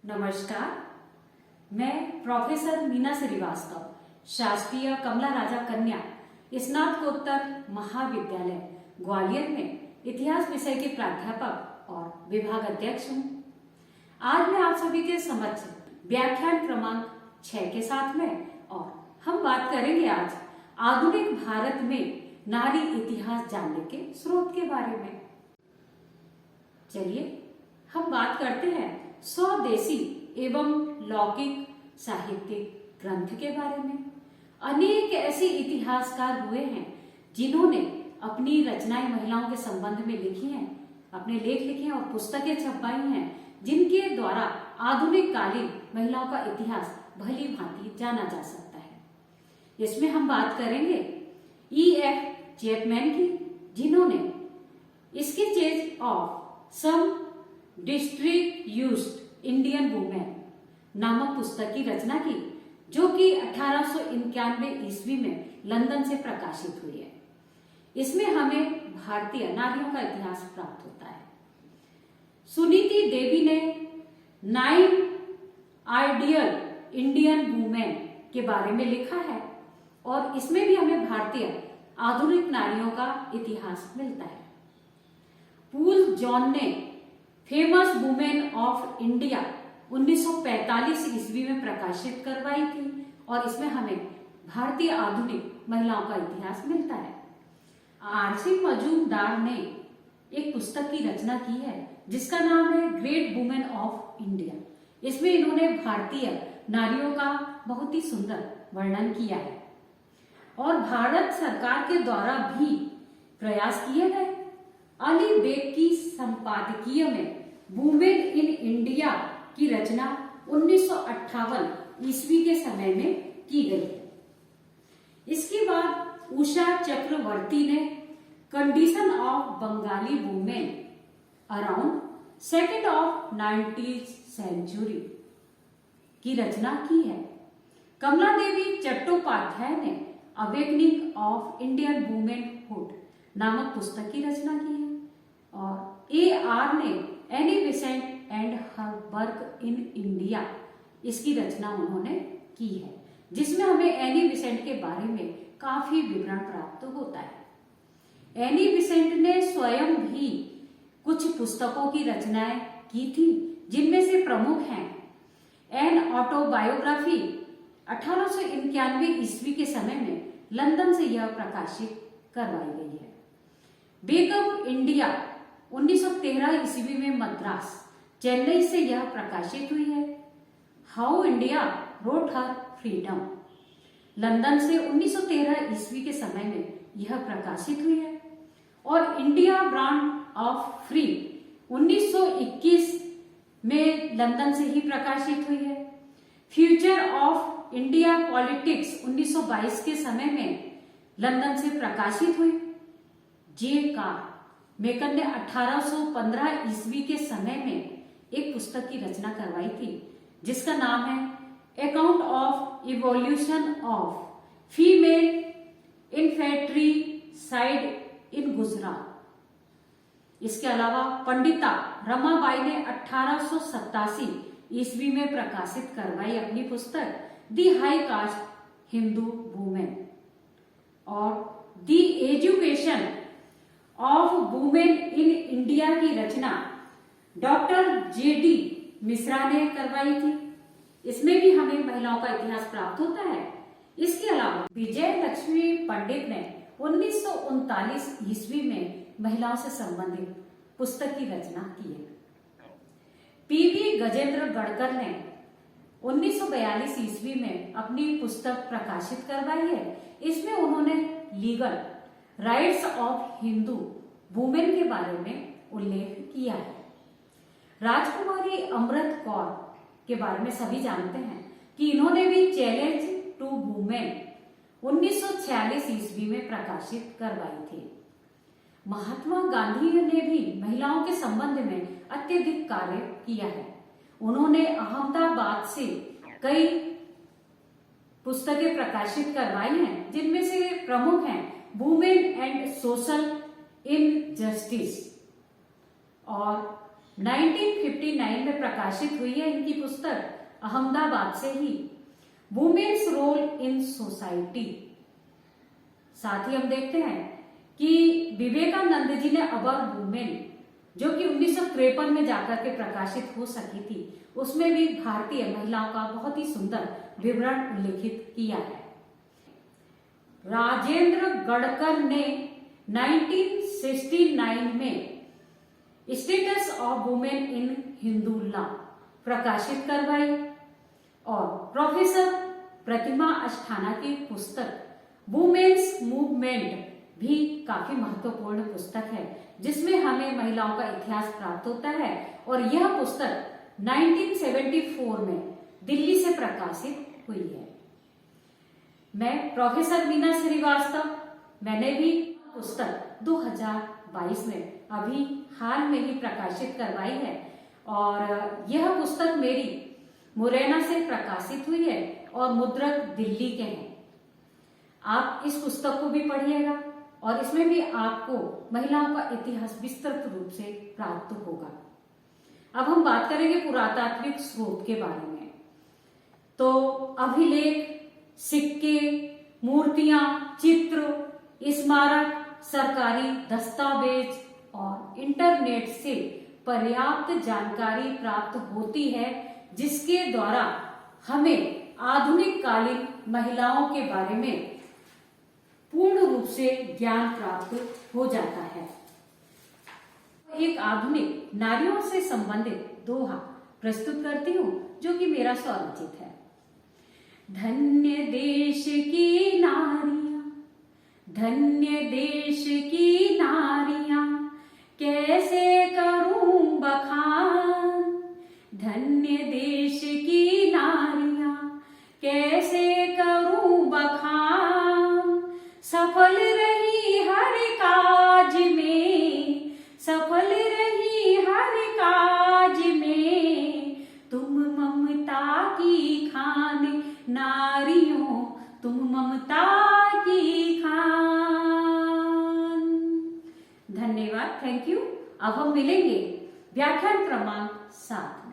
नमस्कार, मैं प्रोफेसर मीना श्रीवास्तव, शासकीय कमला राजा कन्या स्नातकोत्तर महाविद्यालय ग्वालियर में इतिहास विषय के प्राध्यापक और विभाग अध्यक्ष हूँ। आज मैं आप सभी के समक्ष व्याख्यान क्रमांक 6 के साथ में और हम बात करेंगे आज आधुनिक भारत में नारी इतिहास जानने के स्रोत के बारे में। चलिए हम बात करते हैं स्वदेशी एवं लौकिक साहित्यिक ग्रंथ के बारे में। अनेक ऐसे इतिहासकार हुए हैं जिन्होंने अपनी रचनाएं महिलाओं के संबंध में लिखी हैं, अपने लेख लिखे हैं और पुस्तकें छपवाई हैं, जिनके द्वारा आधुनिक कालीन महिलाओं का इतिहास भली भांति जाना जा सकता है। इसमें हम बात करेंगे E.F. चैपमैन की, जिन्होंने sketches of some district used Indian women नामक पुस्तक की रचना की, जो कि 1891 ईस्वी में लंदन से प्रकाशित हुई है। इसमें हमें भारतीय नारियों का इतिहास प्राप्त होता है। सुनीति देवी ने 9 आइडियल इंडियन वुमेन के बारे में लिखा है और इसमें भी हमें भारतीय आधुनिक नारियों का इतिहास मिलता है। पूल जॉन ने फेमस वुमेन ऑफ इंडिया 1945 ईस्वी में प्रकाशित करवाई थी और इसमें हमें भारतीय आधुनिक महिलाओं का इतिहास मिलता है। आर.सी. मजूमदार ने एक पुस्तक की रचना की है जिसका नाम है ग्रेट वुमेन ऑफ इंडिया। इसमें इन्होंने भारतीय नारियों का बहुत ही सुंदर वर्णन किया है और भारत सरकार के द्वारा भी प्रयास किए गए। अली बेग की संपादकीय में वुमेन इन इंडिया की रचना 1958 ईस्वी के समय में की गई है। इसके बाद उषा चक्रवर्ती ने condition of Bengali women around 2nd of 19th century की रचना की है। कमला देवी चट्टोपाध्याय ने अवेकनिंग ऑफ इंडियन वुमेनहुड नामक पुस्तक की रचना की है और A.R. ने Annie Besant and her work in India इसकी रचना उन्होंने की है, जिसमें हमें एनी बेसेंट के बारे में काफी विवरण प्राप्त होता है। एनी बेसेंट ने स्वयं भी कुछ पुस्तकों की रचनाएं की थी, जिनमें से प्रमुख हैं एन ऑटोबायोग्राफी 1891 ईस्वी के समय में लंदन से यह प्रकाशित करवाई गई है। बेक ऑफ इंडिया 1913 ईस्वी में मद्रास चेन्नई से यह प्रकाशित हुई है। How India wrote her freedom London से 1913 ईस्वी के समय में यह प्रकाशित हुई है और इंडिया ब्रांड ऑफ फ्री 1921 में लंदन से ही प्रकाशित हुई है। फ्यूचर ऑफ इंडिया पॉलिटिक्स 1922 के समय में लंदन से प्रकाशित हुई। जे कार मेकन ने 1815 ईस्वी के समय में एक पुस्तक की रचना करवाई थी जिसका नाम है account of evolution of female infantry side इन गुजरात। इसके अलावा पंडिता रमाबाई ने 1887 ईस्वी में प्रकाशित करवाई अपनी पुस्तक the high caste Hindu women और the education of women in India की रचना डॉक्टर J.D. मिश्रा ने करवाई थी। इसमें भी हमें महिलाओं का इतिहास प्राप्त होता है। इसके अलावा विजय लक्ष्मी पंडित ने 1939 ईस्वी में महिलाओं से संबंधित पुस्तक की रचना की है। P.V. गजेंद्र गढ़कर ने 1942 ईस्वी में अपनी पुस्तक प्रकाशित करवाई है। इसमें उन्होंने legal rights of Hindu women के बारे में उल्लेख किया है। राजकुमारी अमृत कौर के बारे में सभी जानते हैं कि इन्होंने भी चैलेंज टू वुमेन 1946 ईस्वी में प्रकाशित करवाई थी। महात्मा गांधी ने भी महिलाओं के संबंध में अत्यधिक कार्य किया है। उन्होंने अहमदाबाद से कई पुस्तकें प्रकाशित करवाई हैं, जिनमें से प्रमुख हैं वुमेन एंड सोशल इनजस्टिस और 1959 में प्रकाशित हुई है इनकी पुस्तक, अहमदाबाद से ही, वुमेन्स रोल इन सोसाइटी। साथ ही हम देखते हैं कि विवेकानंद जी ने अवर वुमेन, जो कि 1953 में जाकर के प्रकाशित हो सकी थी, उसमें भी भारतीय महिलाओं का बहुत ही सुंदर विवरण उल्लेखित किया है। राजेंद्र गडकर ने 1969 में status of women in Hindu law प्रकाशित करवाई और प्रोफेसर प्रतिमा अस्थाना की पुस्तक वुमेन्स मूवमेंट भी काफी महत्वपूर्ण पुस्तक है, जिसमें हमें महिलाओं का इतिहास प्राप्त होता है। और यह पुस्तक 1974 में दिल्ली से प्रकाशित हुई है। मैं प्रोफेसर मीना श्रीवास्तव, मैंने भी पुस्तक 2022 में अभी हाल में ही प्रकाशित करवाई है और यह पुस्तक मेरी मुरैना से प्रकाशित हुई है और मुद्रक दिल्ली के हैं। आप इस पुस्तक को भी पढ़िएगा और इसमें भी आपको महिलाओं का इतिहास विस्तृत रूप से प्राप्त होगा। अब हम बात करेंगे पुरातात्विक स्रोत के बारे में। तो अभिलेख, सिक्के, मूर्तियां, चित्र, स्मारक, सरकारी दस्तावेज और इंटरनेट से पर्याप्त जानकारी प्राप्त होती है, जिसके द्वारा हमें आधुनिक कालीन महिलाओं के बारे में पूर्ण रूप से ज्ञान प्राप्त हो जाता है। एक आधुनिक नारियों से संबंधित दोहा प्रस्तुत करती हूँ, जो कि मेरा स्वरचित है। धन्य देश की नारियां, धन्य देश की नारियां, कैसे करूं बखान। धन्य देश की नारियां, कैसे करूं बखान। सफल रही हर काज में, सफल रही हर काज में, तुम ममता की खान नारियों, तुम ममता की खान। धन्यवाद, थैंक यू। अब हम मिलेंगे व्याख्यान क्रमांक 7।